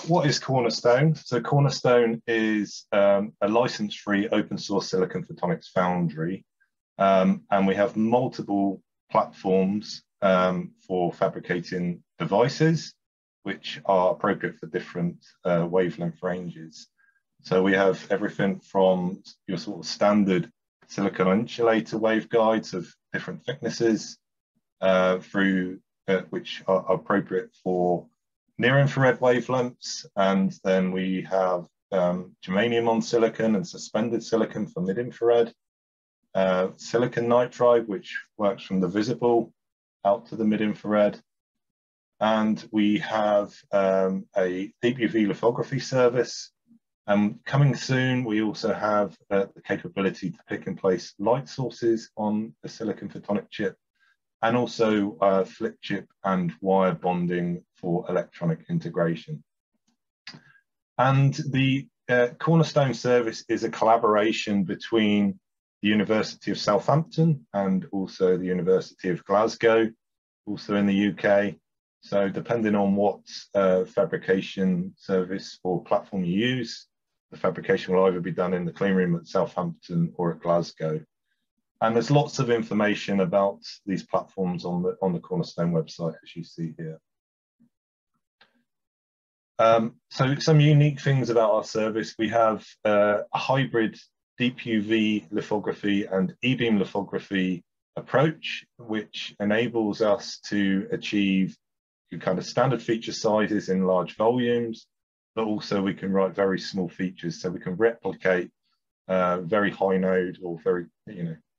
what is Cornerstone? So Cornerstone is a license-free open source silicon photonics foundry, and we have multiple platforms for fabricating devices which are appropriate for different wavelength ranges. So we have everything from your sort of standard silicon insulator waveguides of different thicknesses through which are appropriate for near-infrared wavelengths, and then we have germanium on silicon and suspended silicon for mid-infrared, silicon nitride, which works from the visible out to the mid-infrared, and we have a deep UV lithography service. Coming soon, we also have the capability to pick and place light sources on the silicon photonic chip, and also flip chip and wire bonding for electronic integration. And the Cornerstone service is a collaboration between the University of Southampton and also the University of Glasgow, also in the UK. So depending on what fabrication service or platform you use, the fabrication will either be done in the clean room at Southampton or at Glasgow. And there's lots of information about these platforms on the Cornerstone website, as you see here. So some unique things about our service. We have a hybrid deep UV lithography and E-beam lithography approach, which enables us to achieve kind of standard feature sizes in large volumes, but also we can write very small features. So we can replicate very high node or very,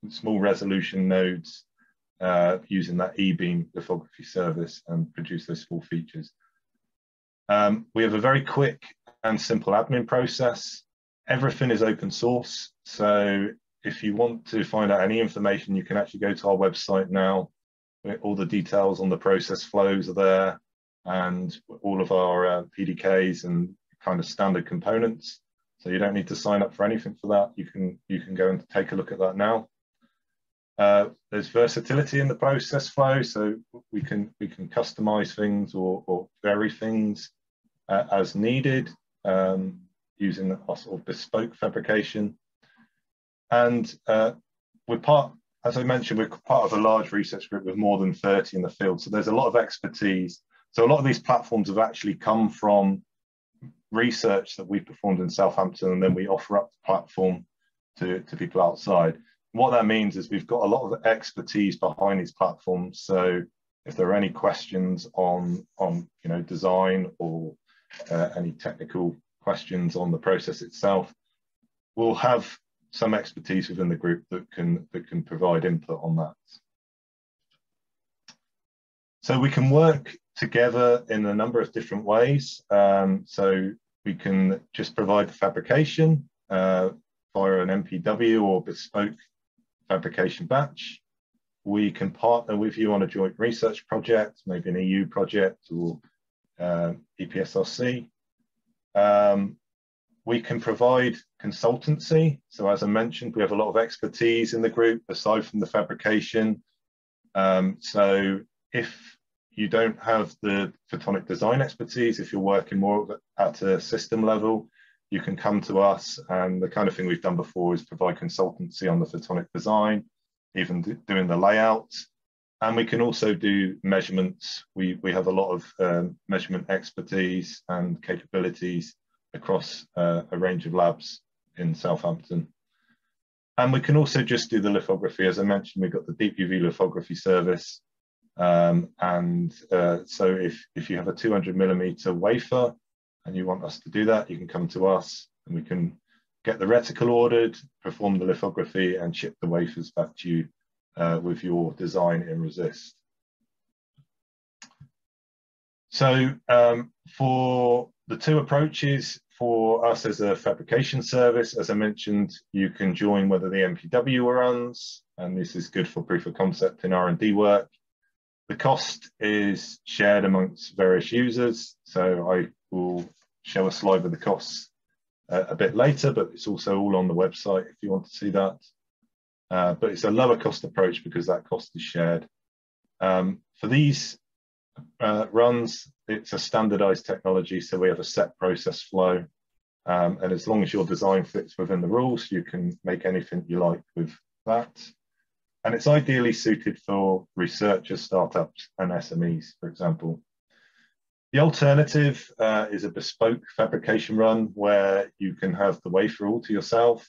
small resolution nodes using that E-beam lithography service and produce those small features. We have a very quick and simple admin process. Everything is open source. So if you want to find out any information, you can actually go to our website now. All the details on the process flows are there, and all of our PDKs and kind of standard components. So you don't need to sign up for anything for that. You can go and take a look at that now. There's versatility in the process flow, so we can customize things or vary things as needed using a sort of bespoke fabrication. And as I mentioned, we're part of a large research group with more than 30 in the field, so there's a lot of expertise. So a lot of these platforms have actually come from research that we performed in Southampton, and then we offer up the platform to people outside. What that means is we've got a lot of expertise behind these platforms. So if there are any questions on design or any technical questions on the process itself, we'll have some expertise within the group that can provide input on that. So we can work together in a number of different ways. So we can just provide the fabrication via an MPW or bespoke fabrication batch. We can partner with you on a joint research project, maybe an EU project or EPSRC. We can provide consultancy. So as I mentioned, we have a lot of expertise in the group aside from the fabrication. So if you don't have the photonic design expertise, if you're working more at a system level, you can come to us, and the kind of thing we've done before is provide consultancy on the photonic design, even doing the layout. And we can also do measurements. We have a lot of measurement expertise and capabilities across a range of labs in Southampton. And we can also just do the lithography. As I mentioned, we've got the deep UV lithography service. So if you have a 200mm wafer and you want us to do that, you can come to us and we can get the reticle ordered, perform the lithography, and ship the wafers back to you with your design in resist. So for the two approaches, for us as a fabrication service, as I mentioned, you can join whether the MPW runs, and this is good for proof of concept in R&D work. The cost is shared amongst various users, so I will show a slide with the costs a bit later, but it's also all on the website if you want to see that. But it's a lower cost approach because that cost is shared. For these runs, it's a standardized technology, so we have a set process flow. And as long as your design fits within the rules, you can make anything you like with that. And it's ideally suited for researchers, startups, and SMEs, for example. The alternative is a bespoke fabrication run where you can have the wafer all to yourself.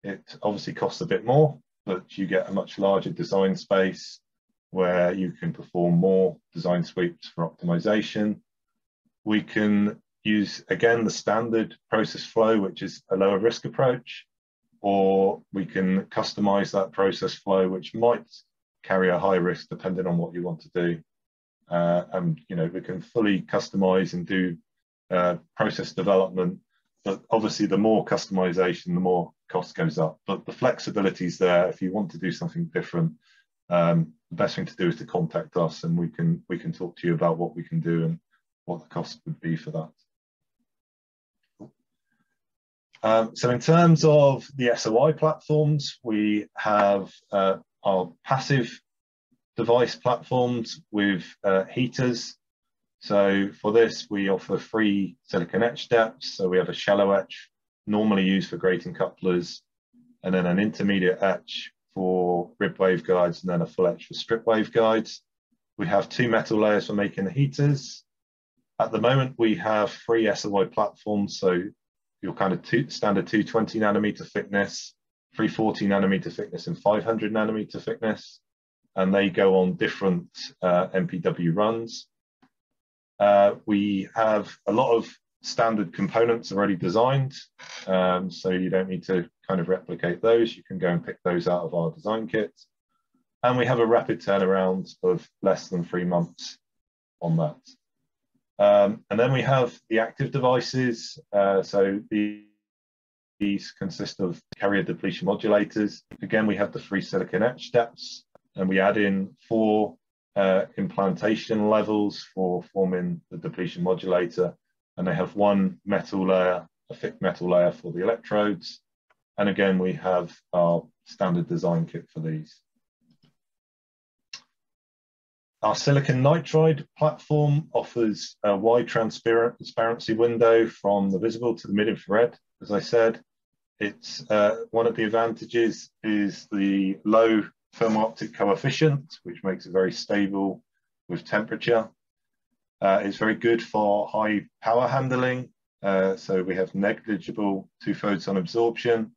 It obviously costs a bit more, but you get a much larger design space where you can perform more design sweeps for optimization. We can use, again, the standard process flow, which is a lower risk approach, or we can customize that process flow, which might carry a high risk depending on what you want to do. And we can fully customize and do process development, but obviously the more customization, the more cost goes up. But the flexibility is there. If you want to do something different, the best thing to do is to contact us, and we can talk to you about what we can do and what the cost would be for that. So in terms of the SOI platforms, we have our passive device platforms with heaters. So for this, we offer 3 silicon etch depths. So we have a shallow etch, normally used for grating couplers, and then an intermediate etch for rib waveguides, and then a full etch for strip waveguides. We have 2 metal layers for making the heaters. At the moment, we have 3 SOI platforms. So your kind of standard 220 nanometer thickness, 340 nanometer thickness, and 500 nanometer thickness. And they go on different MPW runs. We have a lot of standard components already designed, so you don't need to kind of replicate those. You can go and pick those out of our design kit. And we have a rapid turnaround of less than 3 months on that. And then we have the active devices. So these consist of carrier depletion modulators. Again, we have the 3 silicon etch steps, and we add in 4 implantation levels for forming the depletion modulator. And they have 1 metal layer, a thick metal layer for the electrodes. And again, we have our standard design kit for these. Our silicon nitride platform offers a wide transparency window from the visible to the mid-infrared. As I said, it's one of the advantages is the low thermal optic coefficient, which makes it very stable with temperature. It's very good for high power handling. So we have negligible 2-photon absorption,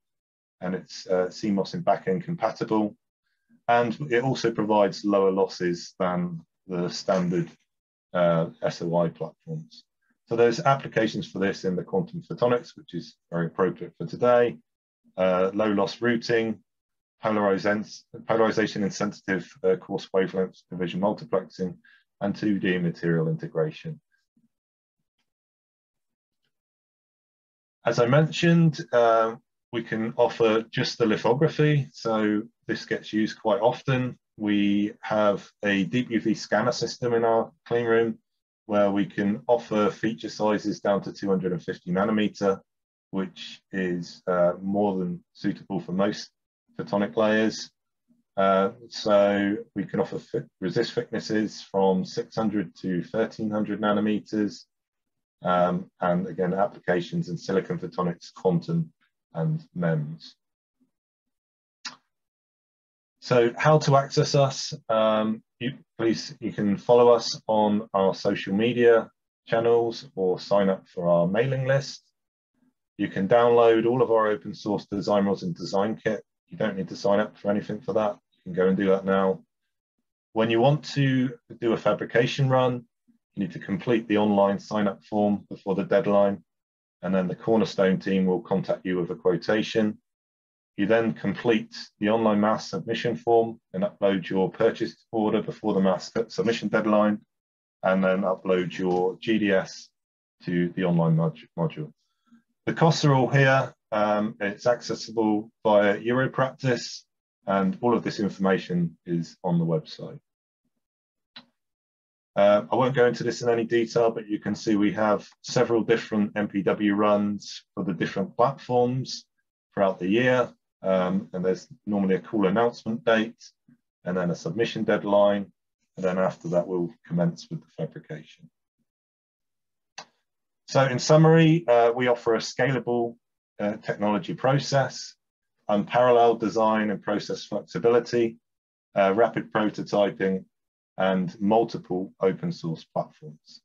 and it's CMOS and back-end compatible. And it also provides lower losses than the standard SOI platforms. So there's applications for this in the quantum photonics, which is very appropriate for today. Low loss routing, polarization insensitive coarse wavelength division multiplexing, and 2D material integration. As I mentioned, we can offer just the lithography, so this gets used quite often. We have a deep UV scanner system in our clean room where we can offer feature sizes down to 250 nanometer, which is more than suitable for most photonic layers. So we can offer resist thicknesses from 600 to 1300 nanometers, and again, applications in silicon photonics, quantum, and MEMS. So how to access us? You can follow us on our social media channels or sign up for our mailing list. You can download all of our open source design rules and design kit. You don't need to sign up for anything for that. You can go and do that now. When you want to do a fabrication run, you need to complete the online sign up form before the deadline, and then the Cornerstone team will contact you with a quotation. You then complete the online mass submission form and upload your purchase order before the mass submission deadline, and then upload your GDS to the online module. The costs are all here. It's accessible via Europractice, and all of this information is on the website. I won't go into this in any detail, but you can see we have several different MPW runs for the different platforms throughout the year. And there's normally a cool announcement date, and then a submission deadline, and then after that we'll commence with the fabrication. So in summary, we offer a scalable technology process, unparalleled design and process flexibility, rapid prototyping, and multiple open source platforms.